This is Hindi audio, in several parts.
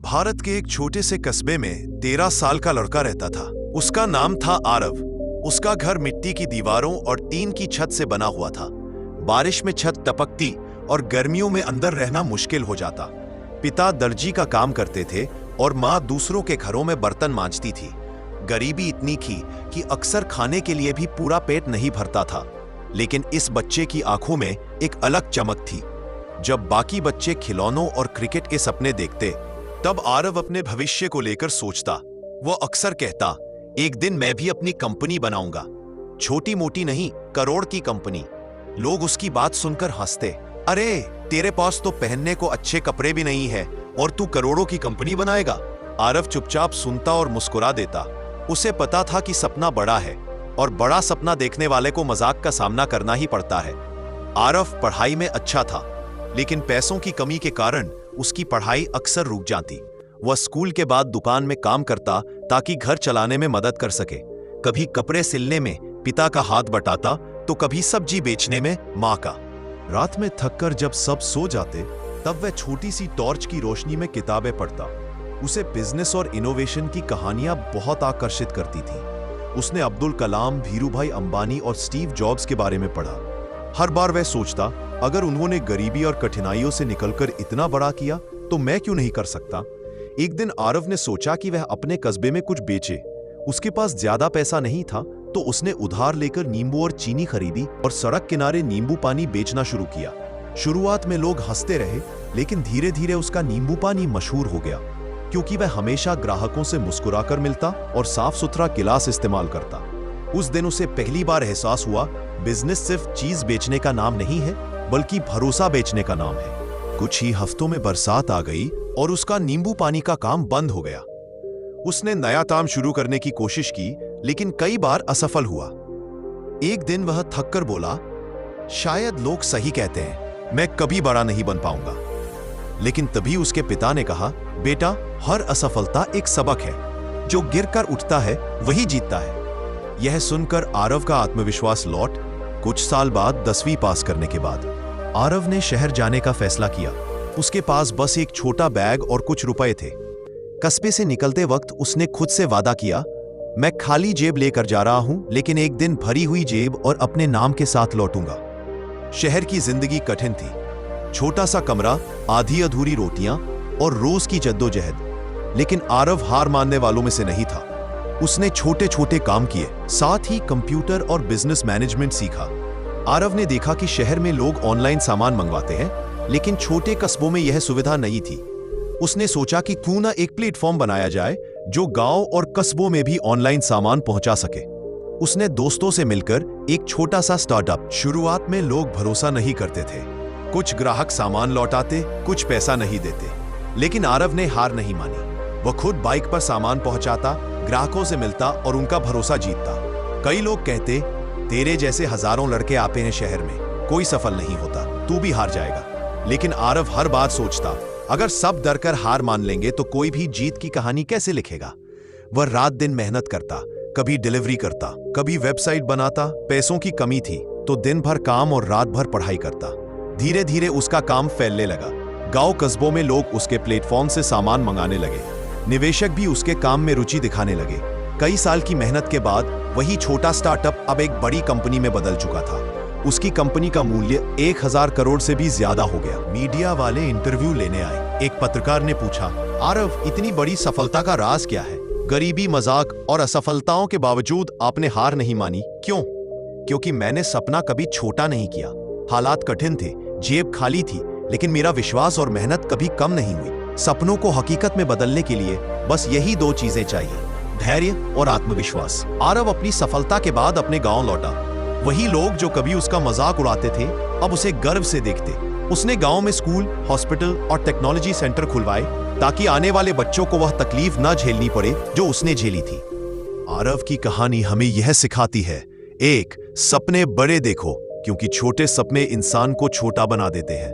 भारत के एक छोटे से कस्बे में 13 साल का लड़का रहता था। उसका नाम था आरव। उसका घर मिट्टी की दीवारों और टीन की छत से बना हुआ था। बारिश में छत टपकती और गर्मियों में अंदर रहना मुश्किल हो जाता। पिता दर्जी का काम करते थे और माँ दूसरों के घरों में बर्तन मांजती थी। गरीबी इतनी थी कि अक्सर खाने के लिए भी पूरा पेट नहीं भरता था। लेकिन इस बच्चे की आंखों में एक अलग चमक थी। जब बाकी बच्चे खिलौनों और क्रिकेट के सपने देखते, तब आरव अपने भविष्य को लेकर सोचता। वो अक्सर कहता, एक दिन मैं भी अपनी कंपनी बनाऊंगा, छोटी मोटी नहीं, करोड़ की कंपनी। लोग उसकी बात सुनकर हंसते, अरे तेरे पास तो पहनने को अच्छे कपड़े भी नहीं है और तू करोड़ों की कंपनी बनाएगा। आरव चुपचाप सुनता और मुस्कुरा देता। उसे पता था कि सपना बड़ा है और बड़ा सपना देखने वाले को मजाक का सामना करना ही पड़ता है। आरव पढ़ाई में अच्छा था, लेकिन पैसों की कमी के कारण उसकी पढ़ाई अक्सर रुक जाती। वह स्कूल के बाद दुकान में काम करता ताकि घर चलाने में मदद कर सके। कभी कपड़े सिलने में पिता का हाथ बटाता तो कभी सब्जी बेचने में माँ का। रात में थककर जब सब सो जाते, तब वह छोटी सी टॉर्च की रोशनी में किताबें पढ़ता। उसे बिजनेस और इनोवेशन की कहानियां बहुत आकर्षित करती थी। उसने अब्दुल कलाम, धीरूभाई अंबानी और स्टीव जॉब्स के बारे में पढ़ा। हर बार वह सोचता, अगर उन्होंने गरीबी और कठिनाइयों से निकलकर इतना बड़ा किया तो मैं क्यों नहीं कर सकता। एक दिन आरव ने सोचा कि वह अपने कस्बे में कुछ बेचे। उसके पास ज्यादा पैसा नहीं था, तो उसने उधार लेकर नींबू और चीनी खरीदी और सड़क किनारे नींबू पानी बेचना शुरू किया। शुरुआत में लोग हंसते रहे, लेकिन धीरे धीरे उसका नींबू पानी मशहूर हो गया, क्योंकि वह हमेशा ग्राहकों से मुस्कुराकर मिलता और साफ सुथरा गिलास इस्तेमाल करता। उस दिन उसे पहली बार एहसास हुआ, बिजनेस सिर्फ चीज बेचने का नाम नहीं है, बल्कि भरोसा बेचने का नाम है। कुछ ही हफ्तों में बरसात आ गई और उसका नींबू पानी का काम बंद हो गया। उसने नया काम शुरू करने की कोशिश की, लेकिन कई बार असफल हुआ। एक दिन वह थककर बोला, शायद लोग सही कहते हैं, मैं कभी बड़ा नहीं बन पाऊंगा। लेकिन तभी उसके पिता ने कहा, बेटा, हर असफलता एक सबक है। जो गिरकर उठता है वही जीतता है। यह सुनकर आरव का आत्मविश्वास लौट। कुछ साल बाद 10वीं पास करने के बाद आरव ने शहर जाने का फैसला किया। उसके पास बस एक छोटा बैग और कुछ रुपए थे। कस्बे से निकलते वक्त उसने खुद से वादा किया, मैं खाली जेब लेकर जा रहा हूं, लेकिन एक दिन भरी हुई जेब और अपने नाम के साथ लौटूंगा। शहर की जिंदगी कठिन थी। छोटा सा कमरा, आधी अधूरी रोटियां और रोज की जद्दोजहद। लेकिन आरव हार मानने वालों में से नहीं था। उसने छोटे छोटे काम किए, साथ ही कंप्यूटर और बिजनेस मैनेजमेंट सीखा। आरव ने देखा कि शहर में लोग ऑनलाइन सामान मंगवाते हैं, लेकिन छोटे कस्बों में यह सुविधा नहीं थी। उसने सोचा कि क्यों ना एक प्लेटफॉर्म बनाया जाए जो गांव और कस्बों में भी ऑनलाइन सामान पहुंचा सके। उसने दोस्तों से मिलकर एक छोटा सा स्टार्टअप। शुरुआत में लोग भरोसा नहीं करते थे। कुछ ग्राहक सामान लौटाते, कुछ पैसा नहीं देते। लेकिन आरव ने हार नहीं मानी। वह खुद बाइक पर सामान पहुंचाता, ग्राहकों से मिलता और उनका भरोसा जीतता। कई लोग कहते, तेरे जैसे हजारों लड़के आते हैं शहर में, कोई सफल नहीं होता, तू भी हार जाएगा। लेकिन आरव हर बात सोचता, अगर सब डरकर हार मान लेंगे तो कोई भी जीत की कहानी कैसे लिखेगा। वह रात दिन मेहनत करता, कभी डिलीवरी करता, कभी वेबसाइट बनाता। पैसों की कमी थी तो दिन भर काम और रात भर पढ़ाई करता। धीरे धीरे उसका काम फैलने लगा। गांव कस्बों में लोग उसके प्लेटफॉर्म से सामान मंगाने लगे। निवेशक भी उसके काम में रुचि दिखाने लगे। कई साल की मेहनत के बाद वही छोटा स्टार्टअप अब एक बड़ी कंपनी में बदल चुका था। उसकी कंपनी का मूल्य 1000 करोड़ से भी ज्यादा हो गया। मीडिया वाले इंटरव्यू लेने आए। एक पत्रकार ने पूछा, आरव, इतनी बड़ी सफलता का राज क्या है? गरीबी, मजाक और असफलताओं के बावजूद आपने हार नहीं मानी, क्यों? क्योंकि मैंने सपना कभी छोटा नहीं किया। हालात कठिन थे, जेब खाली थी, लेकिन मेरा विश्वास और मेहनत कभी कम नहीं हुई। सपनों को हकीकत में बदलने के लिए बस यही 2 चीजें चाहिए, धैर्य और आत्मविश्वास। आरव अपनी सफलता के बाद अपने गांव लौटा। वही लोग जो कभी उसका मजाक उड़ाते थे, अब उसे गर्व से देखते। उसने गांव में स्कूल, हॉस्पिटल और टेक्नोलॉजी सेंटर खुलवाए, ताकि आने वाले बच्चों को वह तकलीफ न झेलनी पड़े जो उसने झेली थी। आरव की कहानी हमें यह सिखाती है, 1, सपने बड़े देखो, क्योंकि छोटे सपने इंसान को छोटा बना देते हैं।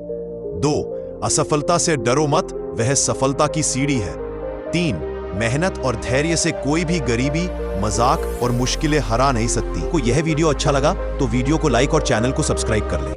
2, असफलता से डरो मत, वह सफलता की सीढ़ी है। 3, मेहनत और धैर्य से कोई भी गरीबी, मजाक और मुश्किलें हरा नहीं सकती। को यह वीडियो अच्छा लगा तो वीडियो को लाइक और चैनल को सब्सक्राइब कर लें।